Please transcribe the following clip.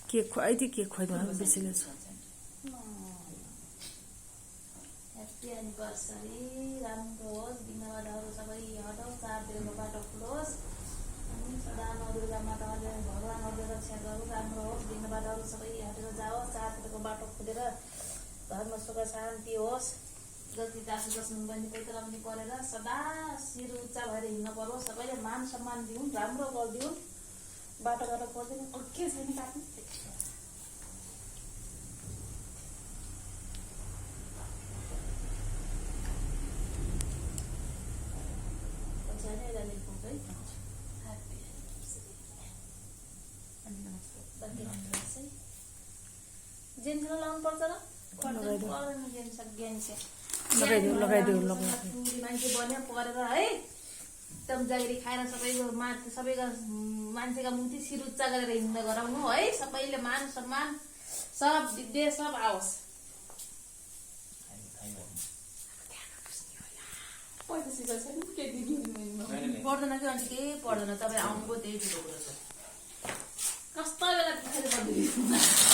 cake खुवाइदियो cake खुवाइदिनु बेसीले छ happy anniversary राम्रो होस् बिघ्नबाधाहरू सबै हटोस् चारतिरको बाटो खुलोस् अनि सदा नदुर्गा माताले भगवानहरूले रक्षा गरोस् राम्रो होस् बिघ्नबाधाहरू सबै हटेर जाओस् चारतिरको बाटो खुलेर धर्म सुख शान्ति होस् जति दासु दर्शन बहिनी पैतरा पनि परेर सदा शिर उच्चा भएर हिँड्न परोस् सबैले मान सम्मान दिउन् राम्रो गरिदिउन् बाटो खोलिदिउन् के छैन काट्नु जेन्सले लाउनु पर्छ र मान्छे बन्यो परेर है एकदम जागिरी खाएर सबैको मान्छेका मुक्ति शिर उच्चा गरेर हिँड्न गराउनु है सबैले मान सम्मान सब विद्या सब आओस् पढ्दैन कि अनि केही पढ्दैन तपाईँ आउनुभयो त्यही ठुलो कुरो छ कस्तो बेला